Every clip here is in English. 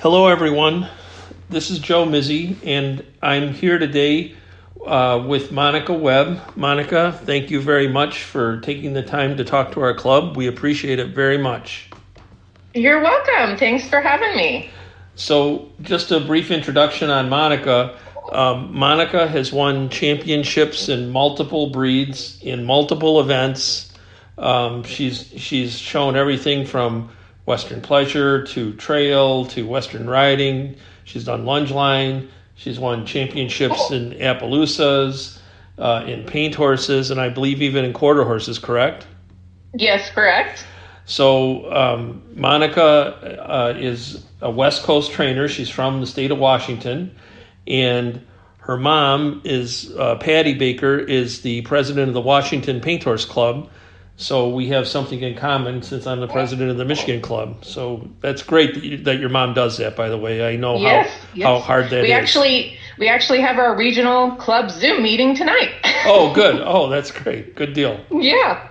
Hello, everyone. This is Joe Mizzi, and I'm here today with Monica Webb. Monica, thank you very much for taking the time to talk to our club. We appreciate it very much. You're welcome. Thanks for having me. So, just a brief introduction on Monica. Monica has won championships in multiple breeds, in multiple events. She's shown everything from Western pleasure to trail to Western riding. She's done Lunge Line. She's won championships in Appaloosas, in paint horses, and I believe even in quarter horses, correct? Yes, correct. So Monica is a West Coast trainer. She's from the state of Washington, and her mom is Patty Baker, is the president of the Washington Paint Horse Club. So we have something in common since I'm the president of the Michigan Club. So that's great that your mom does that, by the way. I know how hard that is. We actually have our regional club Zoom meeting tonight. Oh, good. Oh, that's great. Good deal. Yeah.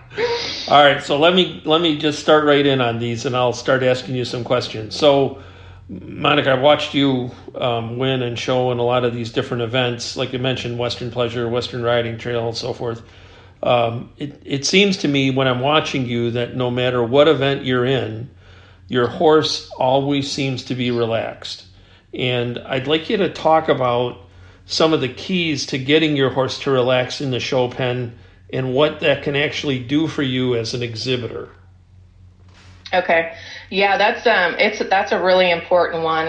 All right. So let me just start right in on these, and I'll start asking you some questions. So, Monica, I've watched you win and show in a lot of these different events, like you mentioned, Western pleasure, Western riding, trail, and so forth. It seems to me when I'm watching you that no matter what event you're in, your horse always seems to be relaxed. And I'd like you to talk about some of the keys to getting your horse to relax in the show pen and what that can actually do for you as an exhibitor. Okay. Yeah, that's a really important one,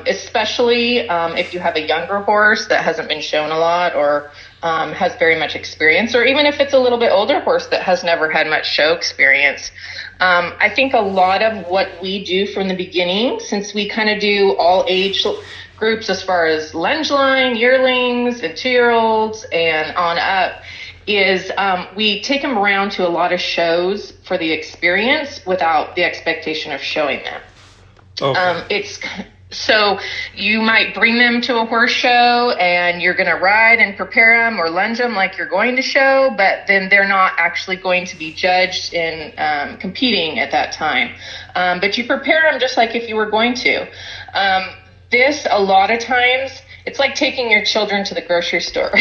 especially if you have a younger horse that hasn't been shown a lot or has very much experience, or even if it's a little bit older horse that has never had much show experience. I think a lot of what we do from the beginning, since we kind of do all age groups as far as Lunge Line, yearlings, and 2-year-olds, and on up, is we take them around to a lot of shows for the experience without the expectation of showing them. Okay. So you might bring them to a horse show and you're going to ride and prepare them or lunge them like you're going to show, but then they're not actually going to be judged in competing at that time. But you prepare them just like if you were going to. This, a lot of times, it's like taking your children to the grocery store.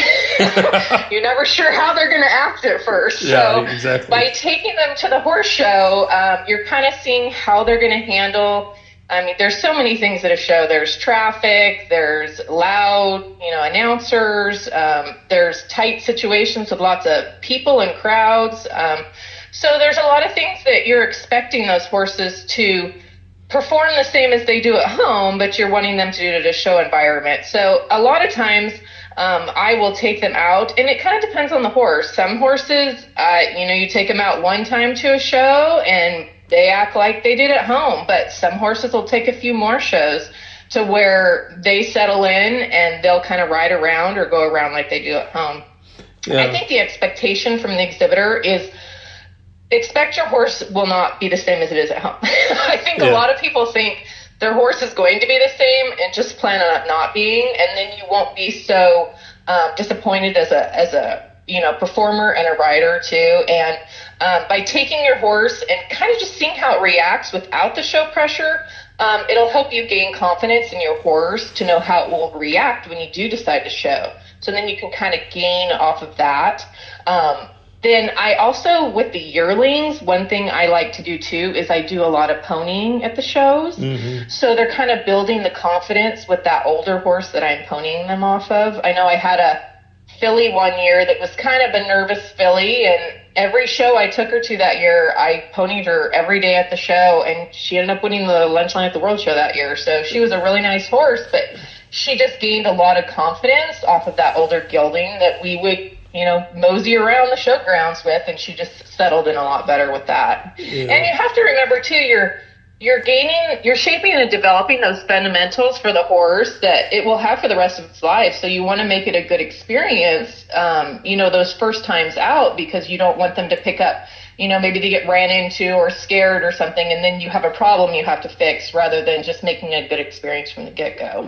You're never sure how they're going to act at first. Yeah, so exactly. By taking them to the horse show, you're kind of seeing how they're going to handle. I mean, there's so many things at a show. There's traffic, there's loud, announcers, there's tight situations with lots of people and crowds. So there's a lot of things that you're expecting those horses to perform the same as they do at home, but you're wanting them to do it at a show environment. So a lot of times I will take them out, and it kind of depends on the horse. Some horses, you take them out one time to a show and they act like they did at home, but some horses will take a few more shows to where they settle in and they'll kind of ride around or go around like they do at home. Yeah. I think the expectation from the exhibitor is expect your horse will not be the same as it is at home. I think a lot of people think their horse is going to be the same and just plan on it not being, and then you won't be so disappointed as a performer and a rider too. And by taking your horse and kind of just seeing how it reacts without the show pressure, it'll help you gain confidence in your horse to know how it will react when you do decide to show. So then you can kind of gain off of that. Then I also, with the yearlings, one thing I like to do too is I do a lot of ponying at the shows. Mm-hmm. So they're kind of building the confidence with that older horse that I'm ponying them off of. I know I had a filly one year that was kind of a nervous filly, and every show I took her to that year, I ponied her every day at the show, and she ended up winning the Lunge Line at the World Show that year. So she was a really nice horse, but she just gained a lot of confidence off of that older gelding that we would mosey around the showgrounds with, and she just settled in a lot better with that. Yeah. And you have to remember too, you're shaping and developing those fundamentals for the horse that it will have for the rest of its life. So you want to make it a good experience, those first times out, because you don't want them to pick up, maybe they get ran into or scared or something, and then you have a problem you have to fix rather than just making a good experience from the get-go.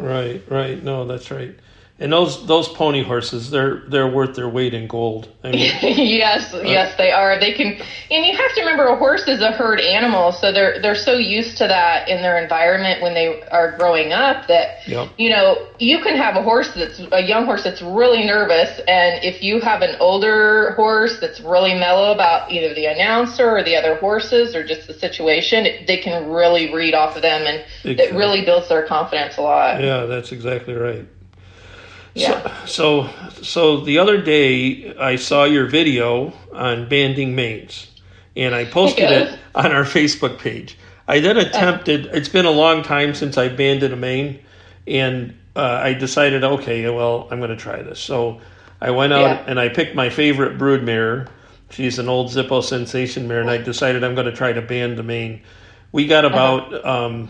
Right. No, that's right. And those pony horses, they're worth their weight in gold. I mean, yes, they are. They can, and you have to remember, a horse is a herd animal, so they're so used to that in their environment when they are growing up that yep. You can have a young horse that's really nervous, and if you have an older horse that's really mellow about either the announcer or the other horses or just the situation, they can really read off of them, and exactly. It really builds their confidence a lot. Yeah, that's exactly right. Yeah. So the other day I saw your video on banding manes, and I posted it on our Facebook page. I then attempted. It's been a long time since I banded a mane, and I decided, okay, well, I'm going to try this. So I went out and I picked my favorite brood mare. She's an old Zippo Sensation mare, and I decided I'm going to try to band the mane. We got about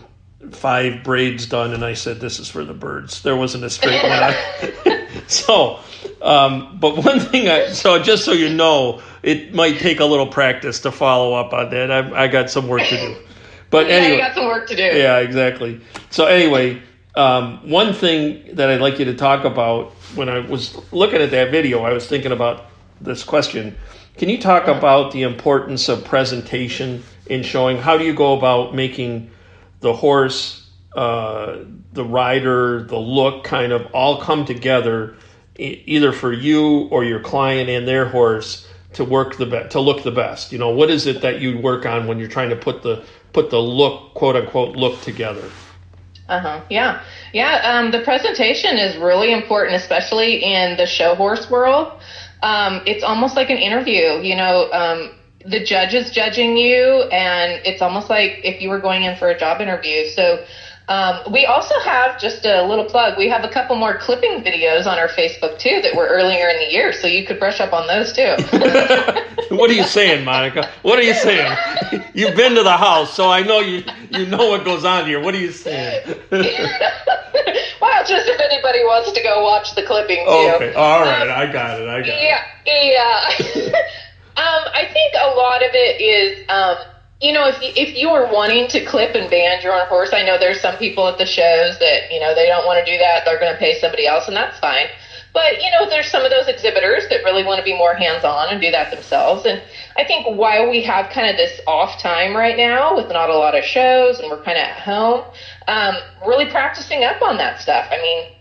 5 braids done, and I said, this is for the birds. There wasn't a straight one. So, but one thing, just so you know, it might take a little practice to follow up on that. I got some work to do. But anyway, you got some work to do. Yeah, exactly. So anyway, one thing that I'd like you to talk about, when I was looking at that video, I was thinking about this question. Can you talk about the importance of presentation in showing? How do you go about making the horse, the rider, the look kind of all come together, either for you or your client and their horse to look the best? What is it that you work on when you're trying to put the look, quote unquote, look together? Yeah. The presentation is really important, especially in the show horse world. It's almost like an interview, the judge is judging you, and it's almost like if you were going in for a job interview. So we also have, just a little plug, we have a couple more clipping videos on our Facebook too that were earlier in the year, so you could brush up on those too. What are you saying, Monica? What are you saying? You've been to the house, so I know you know what goes on here. What are you saying? Well, just if anybody wants to go watch the clipping too. Okay, all right, I got it. Yeah. I think a lot of it is, if you are wanting to clip and band your own horse, I know there's some people at the shows that, they don't want to do that. They're going to pay somebody else, and that's fine. But, there's some of those exhibitors that really want to be more hands-on and do that themselves. And I think while we have kind of this off time right now with not a lot of shows and we're kind of at home, really practicing up on that stuff. I mean,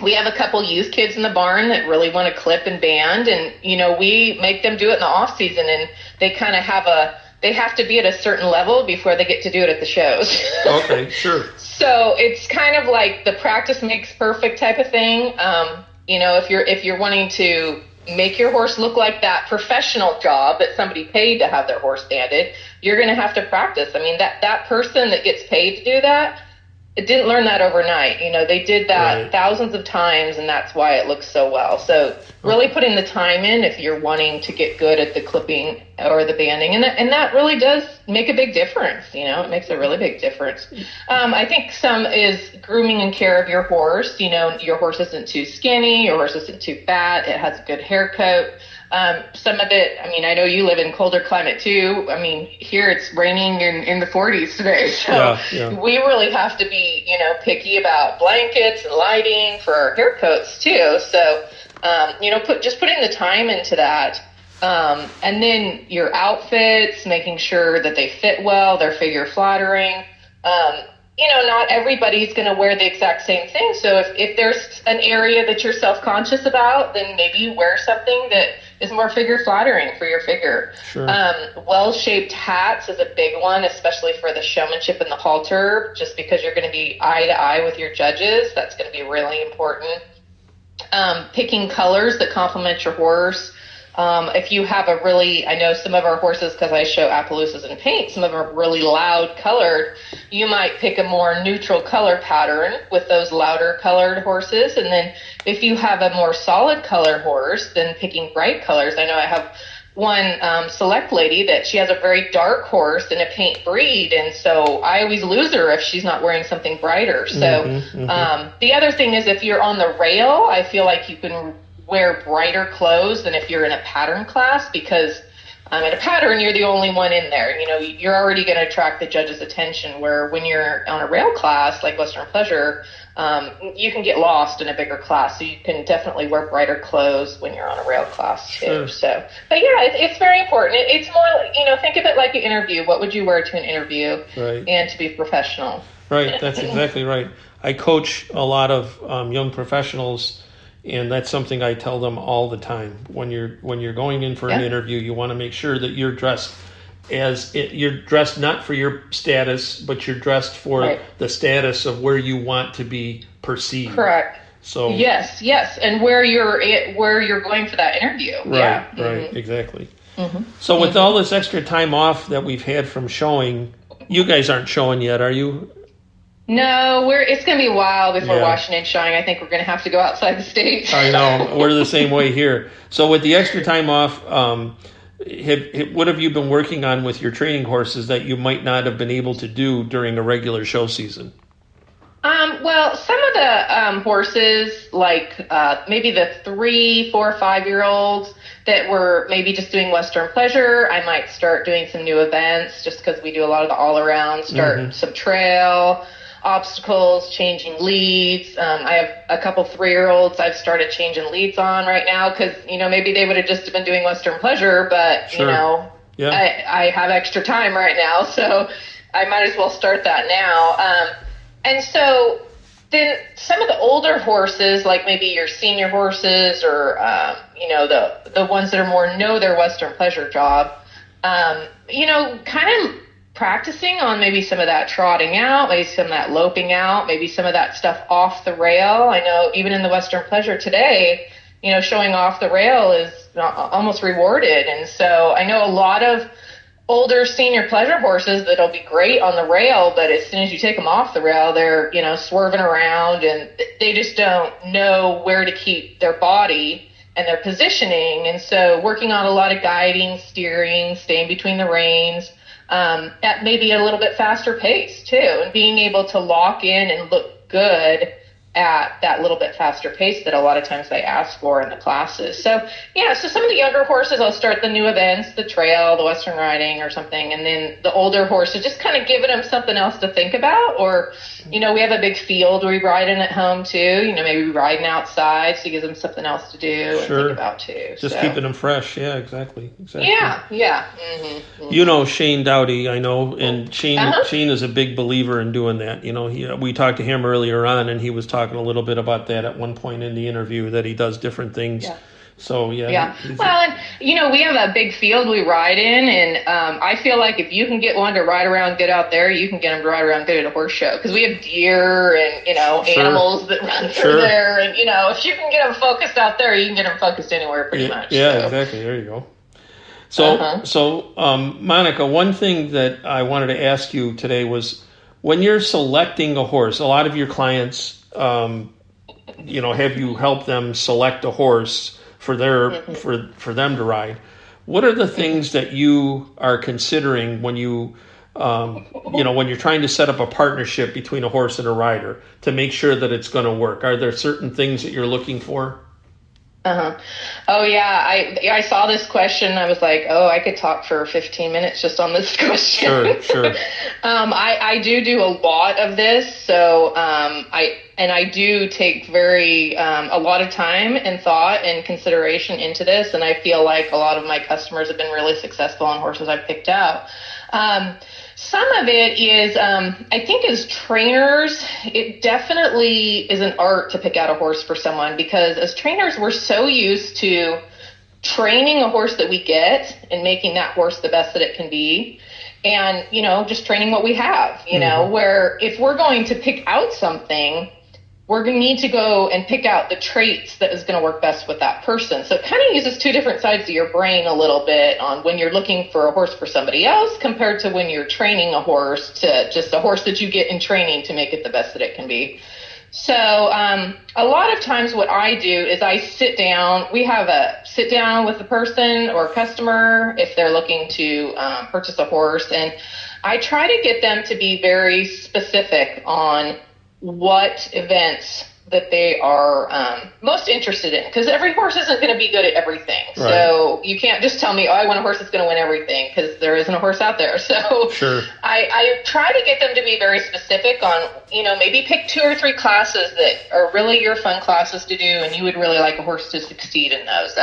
we have a couple youth kids in the barn that really want to clip and band, and, we make them do it in the off season, and they kind of they have to be at a certain level before they get to do it at the shows. Okay, sure. So it's kind of like the practice makes perfect type of thing. If you're wanting to make your horse look like that professional job that somebody paid to have their horse banded, you're going to have to practice. I mean, that person that gets paid to do that, it didn't learn that overnight. They did that thousands of times, and that's why it looks so well. So really putting the time in if you're wanting to get good at the clipping or the banding, and that really does make a big difference. It makes a really big difference. I think some is grooming and care of your horse. Your horse isn't too skinny, your horse isn't too fat, it has a good hair coat. Some of it, I know you live in colder climate too. Here it's raining in the 40s today. So we really have to be, picky about blankets and lighting for our hair coats too. So, putting the time into that. And then your outfits, making sure that they fit well, they're figure flattering. Not everybody's going to wear the exact same thing. So if there's an area that you're self-conscious about, then maybe you wear something that is more figure flattering for your figure. Sure. Well-shaped hats is a big one, especially for the showmanship and the halter, just because you're going to be eye to eye with your judges. That's going to be really important. Picking colors that complement your horse. If you have I know some of our horses, because I show Appaloosas and paint, some of them are really loud colored. You might pick a more neutral color pattern with those louder colored horses. And then if you have a more solid color horse, then picking bright colors. I know I have one select lady that she has a very dark horse in a paint breed, and so I always lose her if she's not wearing something brighter. So the other thing is, if you're on the rail, I feel like you can wear brighter clothes than if you're in a pattern class, because in a pattern, you're the only one in there. You know, you're already going to attract the judge's attention, where when you're on a rail class like Western Pleasure, you can get lost in a bigger class. So you can definitely wear brighter clothes when you're on a rail class too. Sure. So, but yeah, it's very important. It's more, you know, think of it like an interview. What would you wear to an interview? Right. And to be professional. Right. That's exactly right. I coach a lot of young professionals, and that's something I tell them all the time. When you're going in for an interview, you want to make sure that you're dressed you're dressed not for your status, but you're dressed for the status of where you want to be perceived. Correct. So yes, and where you're going for that interview. Right. Exactly. Mm-hmm. So with all this extra time off that we've had from showing, you guys aren't showing yet, are you? No, it's going to be a while before Washington's showing. I think we're going to have to go outside the state. I know. We're the same way here. So with the extra time off, what have you been working on with your training horses that you might not have been able to do during a regular show season? Well, some of the horses, like maybe the 3, 4, 5-year-olds that were maybe just doing Western Pleasure, I might start doing some new events just because we do a lot of the all-around, some trail, obstacles, changing leads. I have a couple 3-year-olds I've started changing leads on right now because, you know, maybe they would have just been doing Western Pleasure, but, you know, I have extra time right now, so I might as well start that now. And so then some of the older horses, like maybe your senior horses or, you know, the ones that are more know their Western Pleasure job, you know, kind of practicing on maybe some of that trotting out, maybe some of that loping out, maybe some of that stuff off the rail. I know even in the Western Pleasure today, you know, showing off the rail is almost rewarded. And so I know a lot of older senior pleasure horses that'll be great on the rail, but as soon as you take them off the rail, they're, you know, swerving around and they just don't know where to keep their body and their positioning. And so working on a lot of guiding, steering, staying between the reins, at maybe a little bit faster pace too, and being able to lock in and look good at that little bit faster pace that a lot of times they ask for in the classes. So yeah, so some of the younger horses, I'll start the new events, the trail, the Western riding or something. And then the older horses, just kind of giving them something else to think about. Or, you know, we have a big field we ride in at home too, you know, maybe riding outside. So it gives them something else to do and think about too. Just keeping them fresh. Yeah, exactly. Yeah. Mm-hmm. You know, Shane Dowdy, I know, and Shane is a big believer in doing that. You know, we talked to him earlier on and he was talking a little bit about that at one point in the interview, that he does different things. Yeah. So well, and you know, we have a big field we ride in, and I feel like if you can get one to ride around good out there, you can get them to ride around good at a horse show, because we have deer and, you know, animals that run through there, and, you know, if you can get them focused out there, you can get them focused anywhere pretty much. Yeah, so. Exactly. There you go. So, Monica, one thing that I wanted to ask you today was, when you're selecting a horse, a lot of your clients, you know, have you help them select a horse for their for them to ride? What are the things that you are considering when you you know, when you're trying to set up a partnership between a horse and a rider to make sure that it's going to work? Are there certain things that you're looking for? Oh yeah, I saw this question. I was like, oh, I could talk for 15 minutes just on this question. Sure. I do a lot of this, so I do take a lot of time and thought and consideration into this, and I feel like a lot of my customers have been really successful on horses I've picked out. Some of it is, I think as trainers, it definitely is an art to pick out a horse for someone, because as trainers, we're so used to training a horse that we get and making that horse the best that it can be. And, you know, just training what we have, you know, where if we're going to pick out something, we're going to need to go and pick out the traits that is going to work best with that person. So it kind of uses two different sides of your brain a little bit on when you're looking for a horse for somebody else compared to when you're training a horse to just a horse that you get in training to make it the best that it can be. So a lot of times what I do is I sit down. We have a sit down with the person or customer if they're looking to purchase a horse. And I try to get them to be very specific on what events that they are most interested in, because every horse isn't going to be good at everything. Right. So you can't just tell me, oh, I want a horse that's going to win everything, because there isn't a horse out there. So sure. I try to get them to be very specific on, maybe pick 2 or 3 classes that are really your fun classes to do, and you would really like a horse to succeed in those.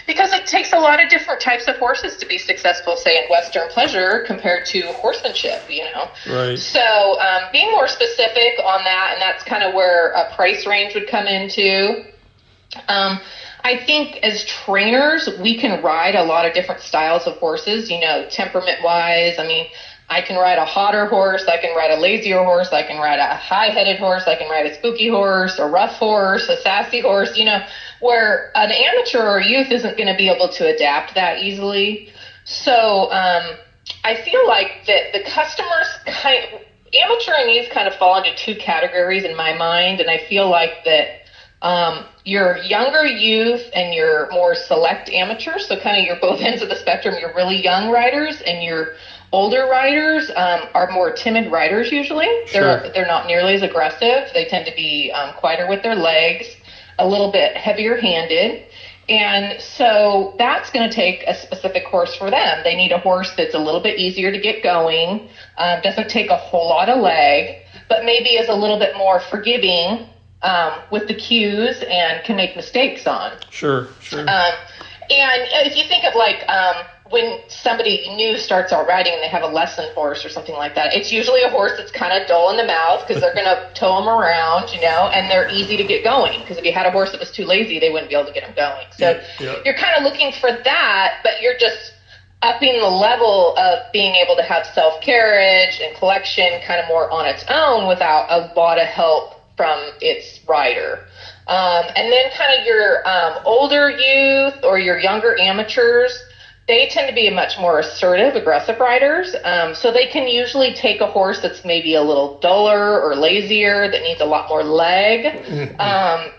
Because it takes a lot of different types of horses to be successful, say, in Western pleasure compared to horsemanship, Right. So being more specific on that, and that's kind of where a price range would come into. I think as trainers, we can ride a lot of different styles of horses, temperament-wise. I mean, I can ride a hotter horse, I can ride a lazier horse, I can ride a high-headed horse, I can ride a spooky horse, a rough horse, a sassy horse, where an amateur or youth isn't going to be able to adapt that easily. So I feel like that the customers amateur and youth kind of fall into 2 categories in my mind, and I feel like that your younger youth and your more select amateurs, so kind of your both ends of the spectrum, your really young riders and your older riders are more timid riders usually. Sure. They're not nearly as aggressive. They tend to be quieter with their legs, a little bit heavier handed. And so that's going to take a specific horse for them. They need a horse that's a little bit easier to get going, doesn't take a whole lot of leg, but maybe is a little bit more forgiving with the cues and can make mistakes on. Sure. And if you think of when somebody new starts out riding and they have a lesson horse or something like that, it's usually a horse that's kind of dull in the mouth because they're going to tow them around, and they're easy to get going, because if you had a horse that was too lazy, they wouldn't be able to get them going. So you're kind of looking for that, but you're just upping the level of being able to have self-carriage and collection kind of more on its own without a lot of help from its rider. And then kind of your older youth or your younger amateurs, they tend to be much more assertive, aggressive riders. So they can usually take a horse that's maybe a little duller or lazier, that needs a lot more leg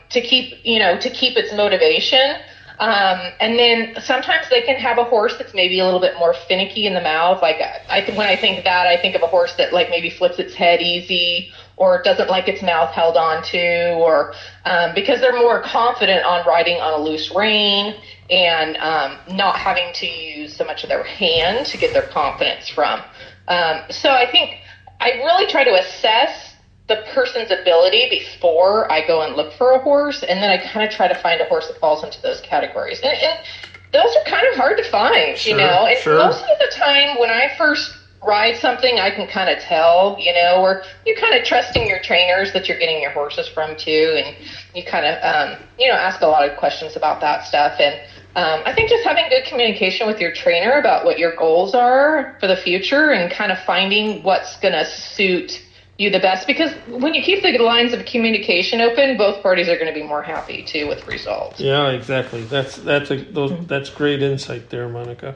to keep its motivation. And then sometimes they can have a horse that's maybe a little bit more finicky in the mouth. When I think of that, I think of a horse that maybe flips its head easy, or doesn't like its mouth held onto, or because they're more confident on riding on a loose rein and not having to use so much of their hand to get their confidence from. So I think I really try to assess the person's ability before I go and look for a horse, and then I kind of try to find a horse that falls into those categories. And those are kind of hard to find, And most of the time when I first ride something, I can kind of tell, or you're kind of trusting your trainers that you're getting your horses from too, and you kind of, ask a lot of questions about that stuff. And I think just having good communication with your trainer about what your goals are for the future and kind of finding what's going to suit you the best, because when you keep the lines of communication open, both parties are going to be more happy too with results. Yeah, exactly. That's great insight there, Monica.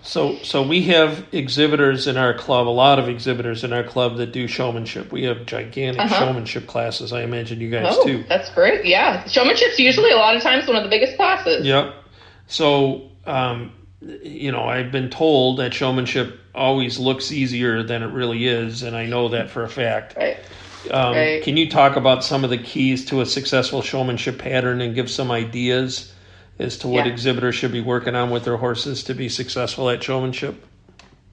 So we have exhibitors in our club, a lot of exhibitors in our club that do showmanship. We have gigantic showmanship classes. I imagine you guys too. That's great. Yeah, showmanship's usually a lot of times one of the biggest classes. Yep. So I've been told that showmanship always looks easier than it really is, and I know that for a fact. Right. Can you talk about some of the keys to a successful showmanship pattern and give some ideas as to what exhibitors should be working on with their horses to be successful at showmanship?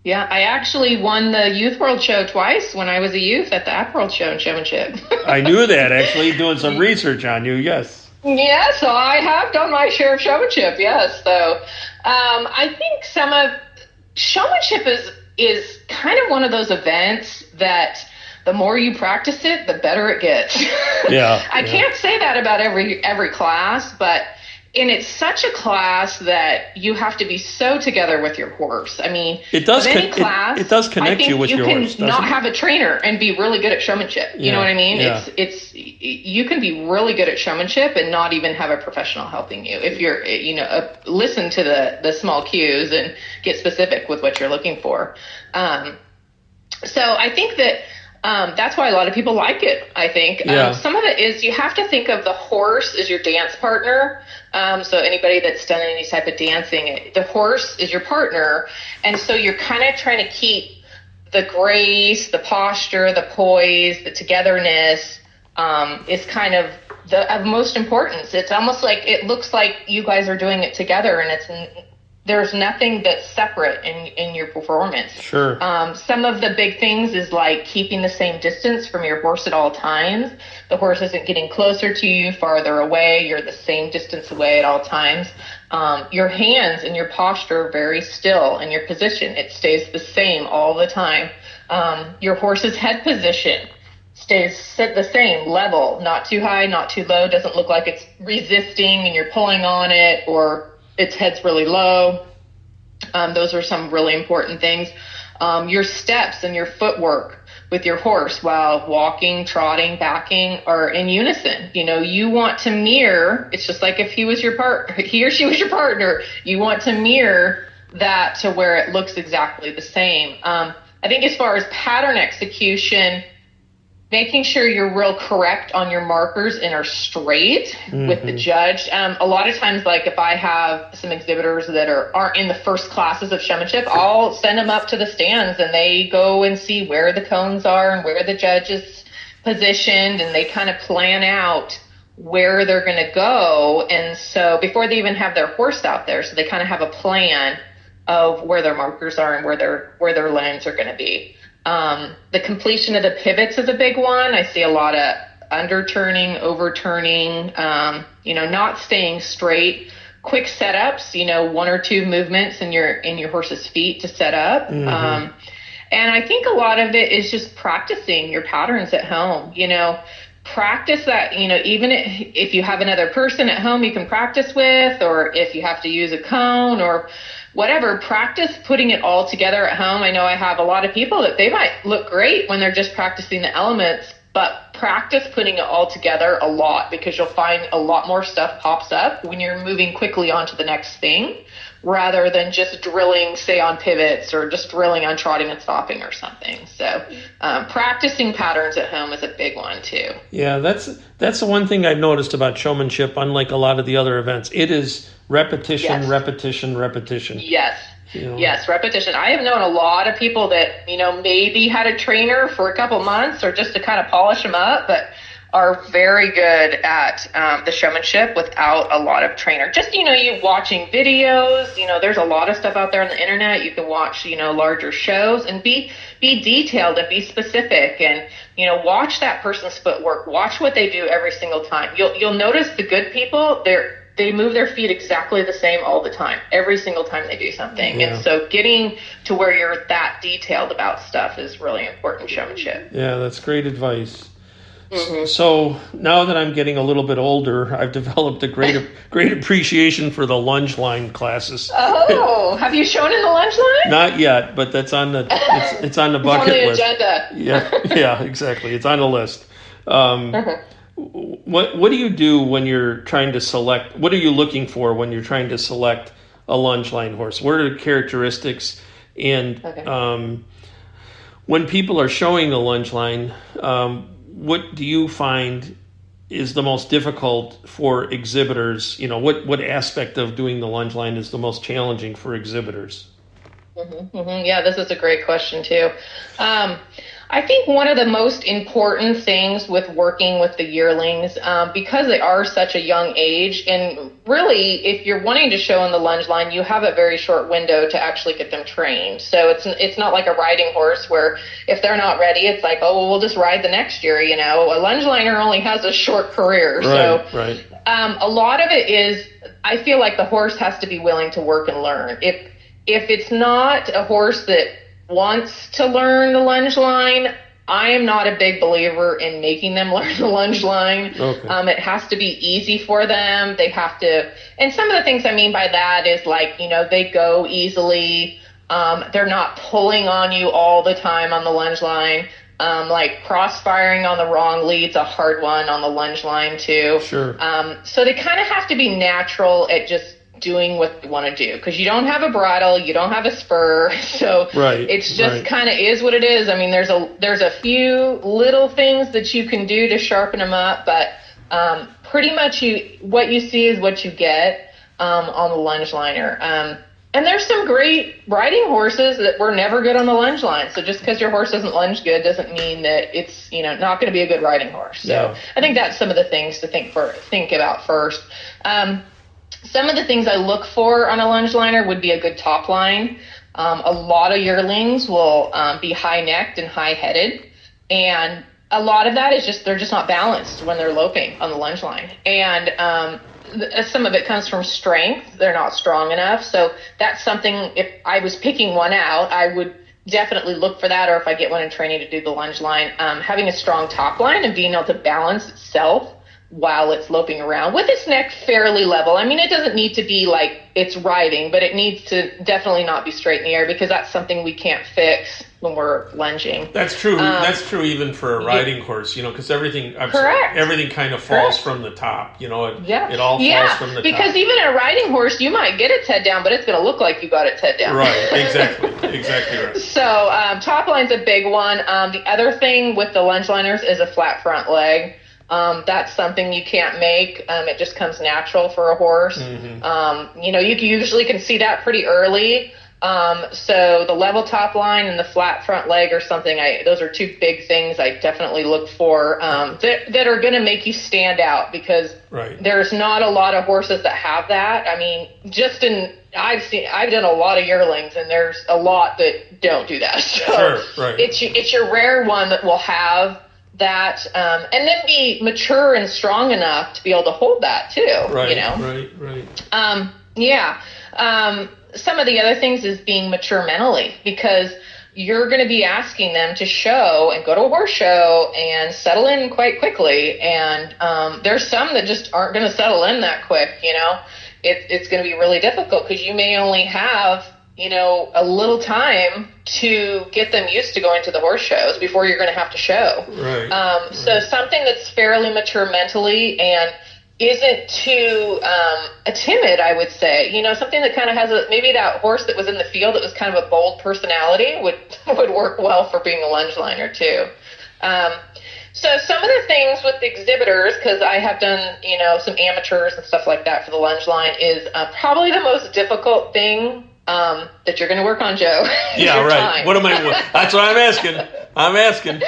Yeah, I actually won the Youth World Show twice when I was a youth at the App World Show in showmanship. I knew that, actually, doing some research on you, yes. Yeah, so I have done my share of showmanship, yes. So I think some of showmanship is kind of one of those events that the more you practice it, the better it gets. Yeah. I can't say that about every class, but it's such a class that you have to be so together with your horse. I mean, it does class. It does connect you with your horse. You can not have a trainer and be really good at showmanship. You know what I mean? Yeah. It's you can be really good at showmanship and not even have a professional helping you if you're listen to the small cues and get specific with what you're looking for. So I think that that's why a lot of people like it, I think. Some of it is you have to think of the horse as your dance partner. So anybody that's done any type of dancing, the horse is your partner. And so you're kind of trying to keep the grace, the posture, the poise, the togetherness is kind of of most importance. It's almost like it looks like you guys are doing it together, and there's nothing that's separate in your performance. Sure. Some of the big things is like keeping the same distance from your horse at all times. The horse isn't getting closer to you, farther away. You're the same distance away at all times. Your hands and your posture are very still, and your position, it stays the same all the time. Your horse's head position stays set the same level, not too high, not too low. Doesn't look like it's resisting and you're pulling on it, or its head's really low. Those are some really important things. Your steps and your footwork with your horse while walking, trotting, backing are in unison. You want to mirror. It's just like if he or she was your partner, you want to mirror that to where it looks exactly the same. I think as far as pattern execution, making sure you're real correct on your markers and are straight with the judge. A lot of times, like if I have some exhibitors that aren't in the first classes of showmanship, I'll send them up to the stands and they go and see where the cones are and where the judge is positioned, and they kind of plan out where they're going to go. And so before they even have their horse out there, so they kind of have a plan of where their markers are and where their lanes are going to be. The completion of the pivots is a big one. I see a lot of underturning, overturning, not staying straight, quick setups, one or two movements in your horse's feet to set up. And I think a lot of it is just practicing your patterns at home, practice that, even if you have another person at home you can practice with, or if you have to use a cone or whatever, practice putting it all together at home. I know I have a lot of people that they might look great when they're just practicing the elements, but practice putting it all together a lot, because you'll find a lot more stuff pops up when you're moving quickly on to the next thing, rather than just drilling, say, on pivots or just drilling on trotting and stopping or something. So practicing patterns at home is a big one too. Yeah, that's the one thing I've noticed about showmanship, unlike a lot of the other events. It is repetition, yes. repetition. Yes. Yes, repetition. I have known a lot of people that, maybe had a trainer for a couple months or just to kind of polish them up, but are very good at the showmanship without a lot of trainer. Just, you watching videos, there's a lot of stuff out there on the internet. You can watch, larger shows and be detailed and be specific, and, watch that person's footwork, watch what they do every single time. You'll notice the good people, they move their feet exactly the same all the time, every single time they do something. Yeah. And so getting to where you're that detailed about stuff is really important showmanship. Yeah, that's great advice. Mm-hmm. So now that I'm getting a little bit older, I've developed a great appreciation for the Lunge Line classes. Oh, have you shown in the Lunge Line? Not yet, but that's on the it's on the bucket list. It's on the agenda. Yeah, exactly. It's on the list. What do you do when you're trying to select? What are you looking for when you're trying to select a Lunge Line horse? What are the characteristics? And when people are showing the Lunge Line, what do you find is the most difficult for exhibitors? What aspect of doing the Lunge Line is the most challenging for exhibitors? Yeah, this is a great question too. I think one of the most important things with working with the yearlings, because they are such a young age, and really, if you're wanting to show in the Lunge Line, you have a very short window to actually get them trained. So it's not like a riding horse where if they're not ready, it's like, oh, well, we'll just ride the next year. A Lunge Liner only has a short career. Right. A lot of it is, I feel like the horse has to be willing to work and learn. If it's not a horse that wants to learn the Lunge Line, I am not a big believer in making them learn the Lunge Line. Okay. It has to be easy for them. They have to, and some of the things I mean by that is like, they go easily. They're not pulling on you all the time on the Lunge Line. Like cross-firing on the wrong lead's a hard one on the Lunge Line too. Sure. So they kind of have to be natural at just doing what you want to do, because you don't have a bridle, you don't have a spur, so it's just kind of is what it is. I mean, there's a few little things that you can do to sharpen them up, but pretty much what you see is what you get on the Lunge Liner. And there's some great riding horses that were never good on the lunge line. So just because your horse doesn't lunge good doesn't mean that it's, not going to be a good riding horse. So I think that's some of the things to think about first. Some of the things I look for on a lunge liner would be a good top line. A lot of yearlings will be high necked and high headed. And a lot of that is they're just not balanced when they're loping on the lunge line. And, some of it comes from strength. They're not strong enough. So that's something, if I was picking one out, I would definitely look for that. Or if I get one in training to do the lunge line, having a strong top line and being able to balance itself while it's loping around with its neck fairly level. I mean, it doesn't need to be like it's riding, but it needs to definitely not be straight in the air, because that's something we can't fix when we're lunging. That's true. That's true even for a riding horse, because everything kind of falls from the top, it all falls from the top. Because even a riding horse, you might get its head down, but it's going to look like you got its head down. Right, exactly right. So top line's a big one. The other thing with the lunge liners is a flat front leg. That's something you can't make. It just comes natural for a horse. Mm-hmm. You usually can see that pretty early. So the level top line and the flat front leg are something those are two big things I definitely look for, that are going to make you stand out, because there's not a lot of horses that have that. I mean, I've done a lot of yearlings, and there's a lot that don't do that. So it's your rare one that will have that, and then be mature and strong enough to be able to hold that too. Right. Some of the other things is being mature mentally, because you're going to be asking them to show and go to a horse show and settle in quite quickly. And there's some that just aren't going to settle in that quick. It's going to be really difficult, because you may only have a little time to get them used to going to the horse shows before you're going to have to show. So something that's fairly mature mentally and isn't too timid, I would say. Something that kind of has maybe that horse that was in the field that was kind of a bold personality would work well for being a lunge liner too. So some of the things with the exhibitors, because I have done, some amateurs and stuff like that for the lunge line, is probably the most difficult thing that you're going to work on, Joe. Yeah, right. Time. That's what I'm asking.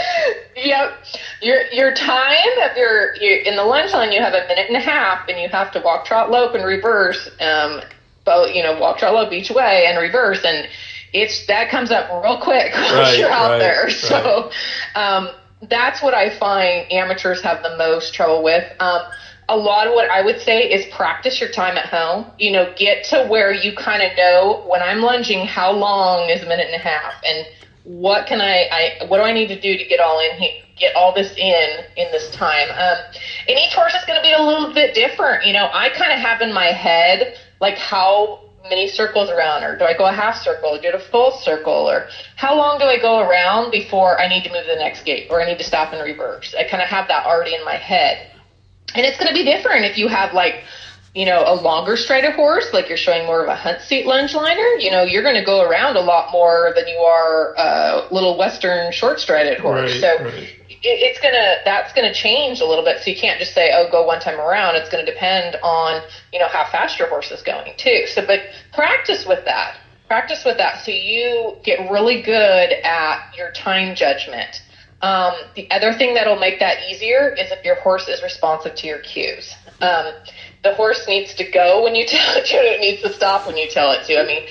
Yep. Your time, if you're in the lunge line, you have a minute and a half, and you have to walk, trot, lope, and reverse. Walk, trot, lope each way and reverse, and that comes up real quick once you're out there. Right. So that's what I find amateurs have the most trouble with. A lot of what I would say is practice your time at home. Get to where you kind of know, when I'm lunging, how long is a minute and a half, and what do I need to do to get all this in this time. And each horse is going to be a little bit different. I kind of have in my head, like, how many circles around, or do I go a half circle, or do it a full circle, or how long do I go around before I need to move to the next gate, or I need to stop and reverse. I kind of have that already in my head. And it's going to be different if you have, like, a longer strided horse, like you're showing more of a hunt seat lunge liner. You're going to go around a lot more than you are a little Western short strided horse. That's going to change a little bit. So you can't just say, go one time around. It's going to depend on, how fast your horse is going too. So, but practice with that. So you get really good at your time judgment. The other thing that'll make that easier is if your horse is responsive to your cues. The horse needs to go when you tell it to, and it needs to stop when you tell it to. I mean,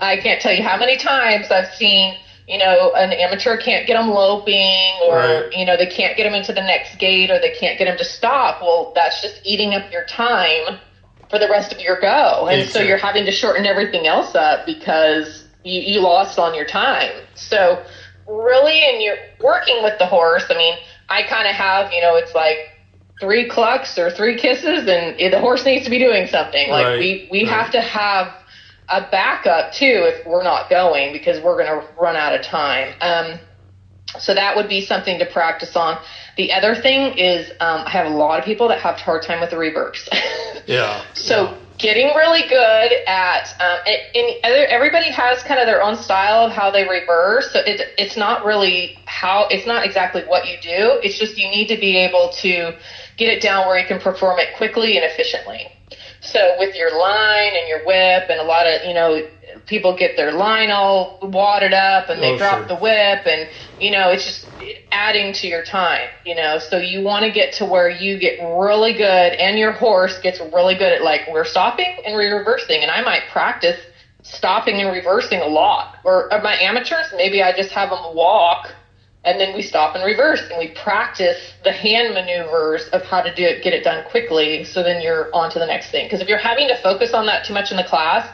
I can't tell you how many times I've seen, an amateur can't get them loping, or, they can't get them into the next gate, or they can't get them to stop. Well, that's just eating up your time for the rest of your go. And so you're having to shorten everything else up because you lost on your time. So really, and you're working with the horse, I mean, I kind of have, it's like 3 clucks or 3 kisses, and the horse needs to be doing something. Like we have to have a backup too if we're not going, because we're going to run out of time. So that would be something to practice on. The other thing is, I have a lot of people that have a hard time with the reverse. Getting really good at, everybody has kind of their own style of how they reverse. So it's not exactly what you do. It's just you need to be able to get it down where you can perform it quickly and efficiently. So with your line and your whip and a lot of, people get their line all wadded up and they drop sure. the whip, and it's just adding to your time. So you want to get to where you get really good, and your horse gets really good at, like, we're stopping and we're reversing, and I might practice stopping and reversing a lot. Or my amateurs, maybe I just have them walk, and then we stop and reverse, and we practice the hand maneuvers of how to do it, get it done quickly, so then you're on to the next thing. Because if you're having to focus on that too much in the class,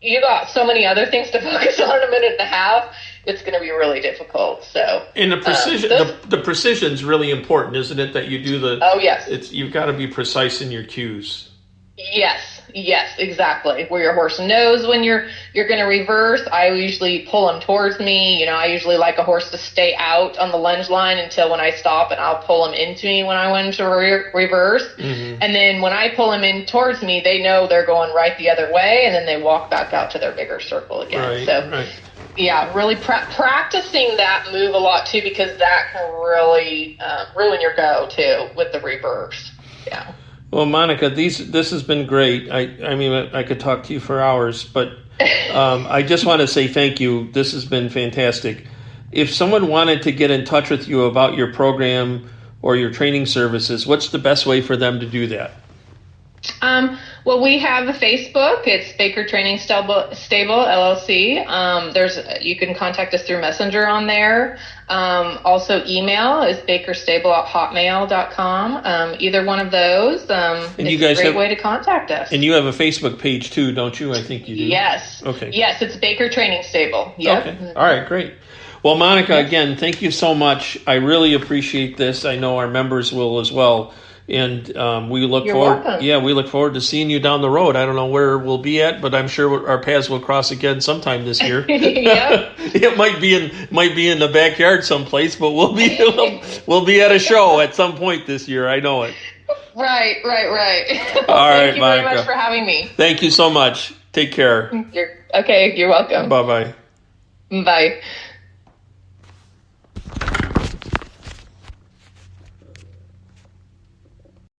you got so many other things to focus on in a minute and a half, it's going to be really difficult. So, and the precision, the precision's really important, isn't it? That you do oh yes, you've got to be precise in your cues. Yes, exactly. Where your horse knows when you're going to reverse. I usually pull him towards me. I usually like a horse to stay out on the lunge line until when I stop, and I'll pull him into me when I want to reverse. Mm-hmm. And then when I pull him in towards me, they know they're going right the other way, and then they walk back out to their bigger circle again. Right. Yeah, really practicing that move a lot too, because that can really ruin your go too with the reverse. Yeah. Well, Monica, this has been great. I mean, I could talk to you for hours, but I just want to say thank you. This has been fantastic. If someone wanted to get in touch with you about your program or your training services, what's the best way for them to do that? Well, we have a Facebook. It's Baker Training Stable LLC. You can contact us through Messenger on there. Also, email is bakerstable@hotmail.com. Either one of those. And it's you guys a great way to contact us. And you have a Facebook page too, don't you? I think you do. Yes. Okay. Yes, it's Baker Training Stable. Yep. Okay. All right. Great. Well, Monica, again, thank you so much. I really appreciate this. I know our members will as well. And we look forward. Welcome. Yeah, we look forward to seeing you down the road. I don't know where we'll be at, but I'm sure our paths will cross again sometime this year. Yep. It might be in the backyard someplace, but we'll be at a show at some point this year. I know it. Right. All right, Thank you very Monica. much for having me. Thank you so much. Take care. You're welcome. Bye-bye. Bye.